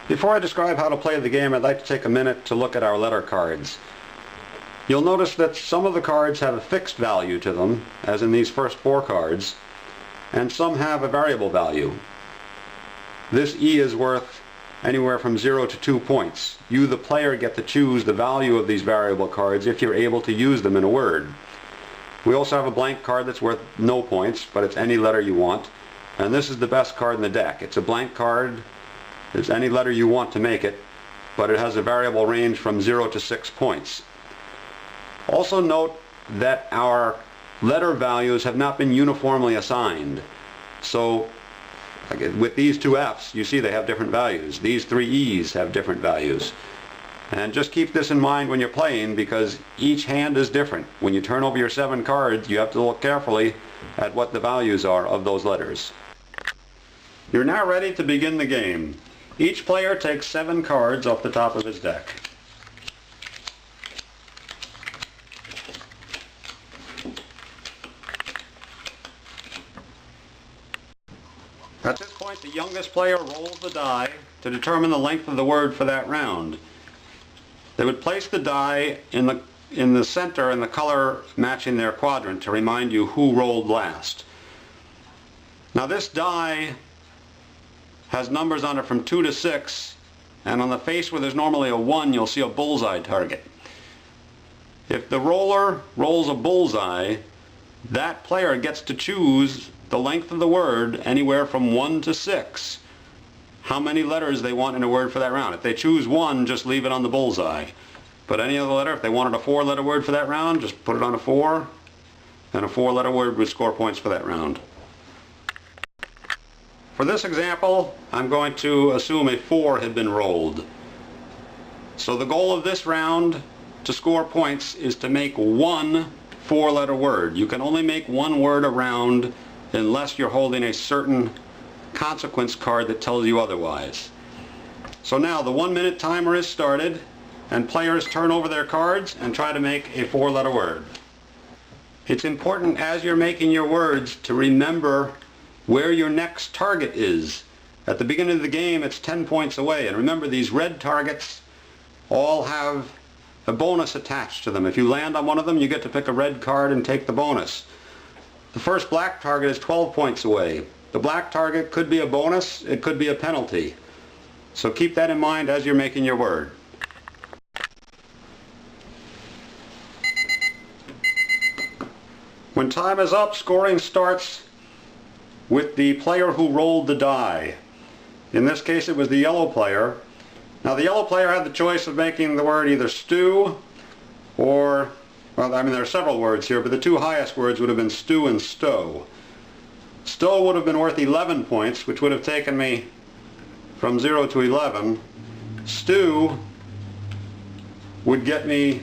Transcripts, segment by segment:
Before I describe how to play the game, I'd like to take a minute to look at our letter cards. You'll notice that some of the cards have a fixed value to them, as in these first 4 cards, and some have a variable value. This E is worth anywhere from 0 to 2 points. You, the player, get to choose the value of these variable cards if you're able to use them in a word. We also have a blank card that's worth no points, but it's any letter you want. And this is the best card in the deck. It's a blank card. It's any letter you want to make it, but it has a variable range from 0 to 6 points. Also note that our letter values have not been uniformly assigned. So with these 2 F's, you see they have different values. These 3 E's have different values. And just keep this in mind when you're playing, because each hand is different. When you turn over your 7 cards, you have to look carefully at what the values are of those letters. You're now ready to begin the game. Each player takes 7 cards off the top of his deck. At this point, the youngest player rolls the die to determine the length of the word for that round. They would place the die in the center in the color matching their quadrant to remind you who rolled last. Now this die has numbers on it from 2 to 6, and on the face where there's normally a 1, you'll see a bullseye target. If the roller rolls a bullseye, that player gets to choose the length of the word anywhere from 1 to 6. How many letters they want in a word for that round. If they choose 1, just leave it on the bullseye. But any other letter, if they wanted a 4-letter word for that round, just put it on a 4, and a 4-letter word would score points for that round. For this example, I'm going to assume a 4 had been rolled. So the goal of this round to score points is to make 1 4-letter word. You can only make 1 word a round unless you're holding a certain consequence card that tells you otherwise. So now the 1-minute timer is started, and players turn over their cards and try to make a 4-letter word. It's important as you're making your words to remember where your next target is. At the beginning of the game, it's 10 points away, and remember, these red targets all have a bonus attached to them. If you land on one of them, you get to pick a red card and take the bonus. The first black target is 12 points away. The black target could be a bonus, it could be a penalty. So keep that in mind as you're making your word. When time is up, scoring starts with the player who rolled the die. In this case, it was the yellow player. Now the yellow player had the choice of making the word either stew or, well, I mean, there are several words here, but the 2 highest words would have been stew and stow. Stow would have been worth 11 points, which would have taken me from 0 to 11. Stew would get me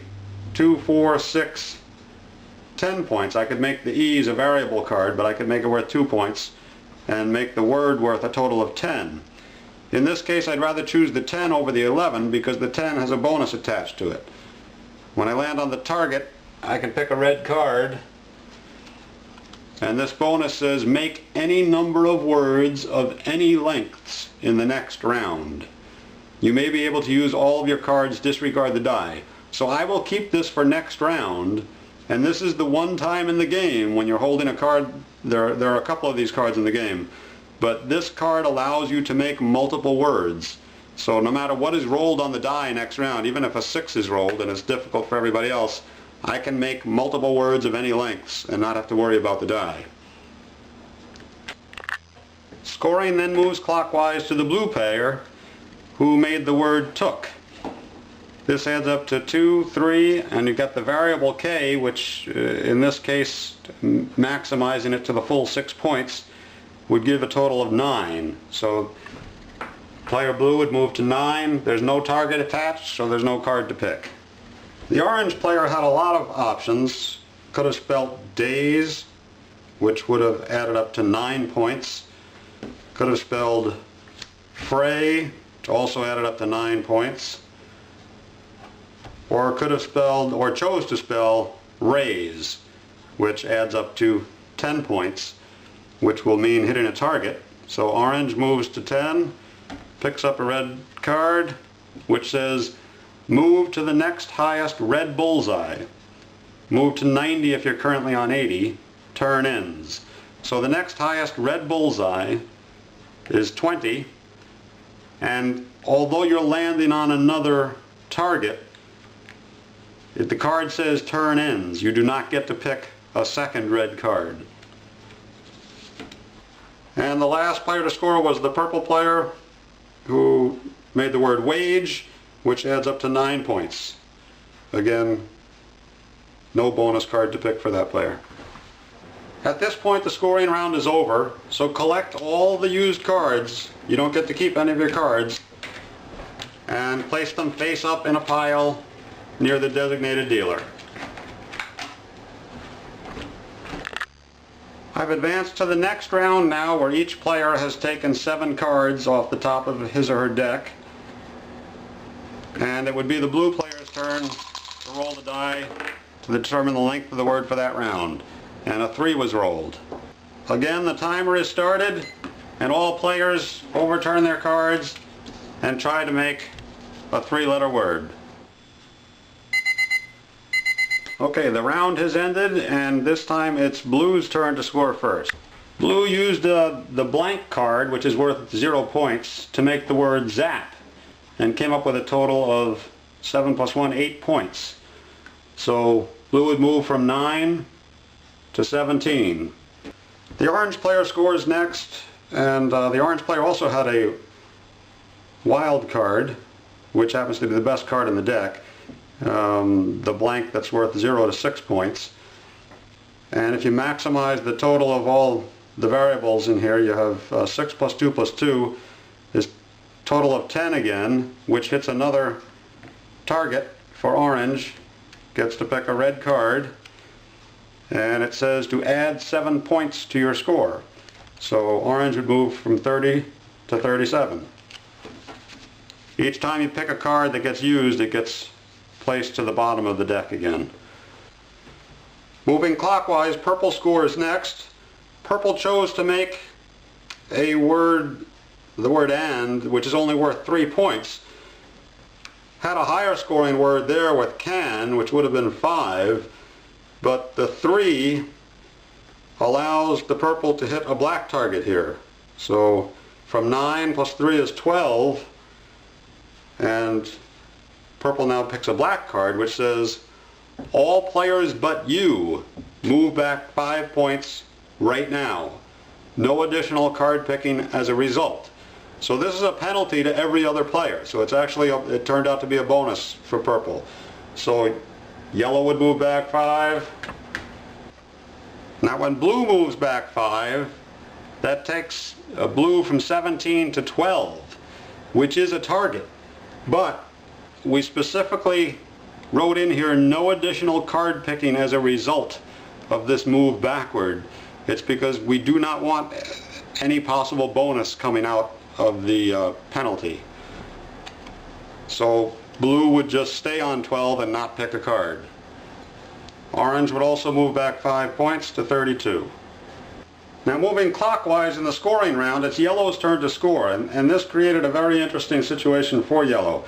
2, 4, 6, 10 points. I could make the E's a variable card, but I could make it worth 2 points and make the word worth a total of 10. In this case, I'd rather choose the 10 over the 11 because the 10 has a bonus attached to it. When I land on the target, I can pick a red card, and this bonus says make any number of words of any lengths in the next round. You may be able to use all of your cards, disregard the die. So I will keep this for next round, and this is the one time in the game when you're holding a card. There are a couple of these cards in the game, but this card allows you to make multiple words. So no matter what is rolled on the die next round, even if a 6 is rolled and it's difficult for everybody else, I can make multiple words of any lengths and not have to worry about the die. Scoring then moves clockwise to the blue player who made the word took. This adds up to 2, 3, and you've got the variable k, which in this case, maximizing it to the full 6 points, would give a total of 9. So player blue would move to 9. There's no target attached, so there's no card to pick. The orange player had a lot of options. Could have spelled days, which would have added up to 9 points. Could have spelled fray, which also added up to 9 points. Or could have spelled, or chose to spell, raise, which adds up to 10 points, which will mean hitting a target. So orange moves to 10, picks up a red card which says move to the next highest red bullseye. Move to 90 if you're currently on 80. Turn ends. So the next highest red bullseye is 20, and although you're landing on another target, if the card says turn ends, you do not get to pick a second red card. And the last player to score was the purple player, who made the word wage, which adds up to 9 points. Again, no bonus card to pick for that player. At this point the scoring round is over, so collect all the used cards. You don't get to keep any of your cards, and place them face up in a pile near the designated dealer. I've advanced to the next round now, where each player has taken 7 cards off the top of his or her deck, and it would be the blue player's turn to roll the die to determine the length of the word for that round, and a 3 was rolled. Again, the timer is started, and all players overturn their cards and try to make a 3-letter word. Okay, the round has ended, and this time it's blue's turn to score first. Blue used the blank card, which is worth 0 points, to make the word zap, and came up with a total of 7 plus 1, 8 points. So blue would move from 9 to 17. The orange player scores next, and the orange player also had a wild card, which happens to be the best card in the deck. The blank that's worth 0 to 6 points. And if you maximize the total of all the variables in here, you have 6 plus 2 plus 2 is total of 10 again, which hits another target for orange. Gets to pick a red card, and it says to add 7 points to your score. So orange would move from 30 to 37. Each time you pick a card that gets used, it gets placed to the bottom of the deck again. Moving clockwise, purple scores next. Purple chose to make a word, the word and, which is only worth 3 points. Had a higher scoring word there with can, which would have been 5, but the 3 allows the purple to hit a black target here. So from 9 plus 3 is 12, and purple now picks a black card which says all players but you move back 5 points right now. No additional card picking as a result. So this is a penalty to every other player. So it's actually, it turned out to be a bonus for purple. So yellow would move back 5. Now when blue moves back 5, that takes blue from 17 to 12, which is a target. But we specifically wrote in here no additional card picking as a result of this move backward. It's because we do not want any possible bonus coming out of the penalty. So blue would just stay on 12 and not pick a card. Orange would also move back 5 points to 32. Now moving clockwise in the scoring round, it's yellow's turn to score, and this created a very interesting situation for yellow.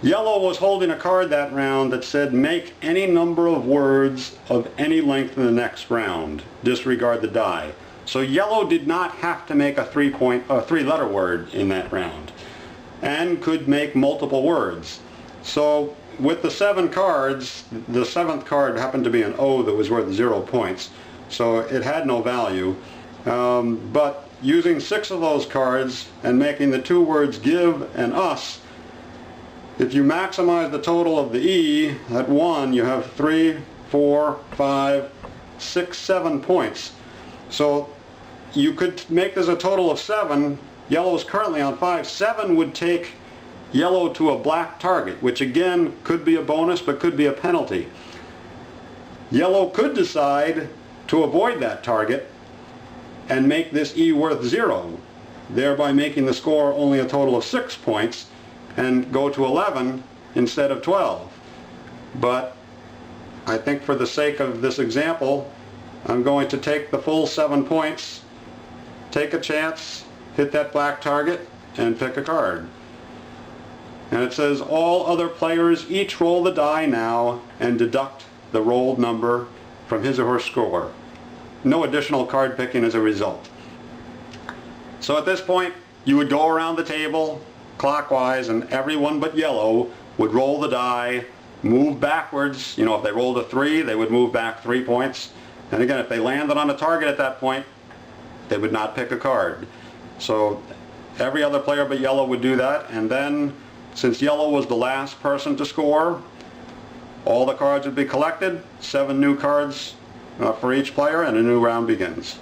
Yellow was holding a card that round that said make any number of words of any length in the next round. Disregard the die. So yellow did not have to make a 3-letter word in that round, and could make multiple words. So with the 7 cards, the 7th card happened to be an O that was worth 0 points, so it had no value. But using 6 of those cards and making the 2 words give and us, if you maximize the total of the E at 1, you have 3, 4, 5, 6, 7 points. So you could make this a total of 7. Yellow is currently on 5. 7 would take yellow to a black target, which again could be a bonus but could be a penalty. Yellow could decide to avoid that target and make this E worth 0, thereby making the score only a total of 6 points, and go to 11 instead of 12. But I think for the sake of this example, I'm going to take the full 7 points, take a chance, hit that black target, and pick a card. And it says all other players each roll the die now and deduct the rolled number from his or her score. No additional card picking as a result. So at this point, you would go around the table clockwise, and everyone but yellow would roll the die, move backwards. You know, if they rolled a 3, they would move back 3 points. And again, if they landed on a target at that point, they would not pick a card. So every other player but yellow would do that, and then since yellow was the last person to score, all the cards would be collected, 7 new cards for each player, and a new round begins.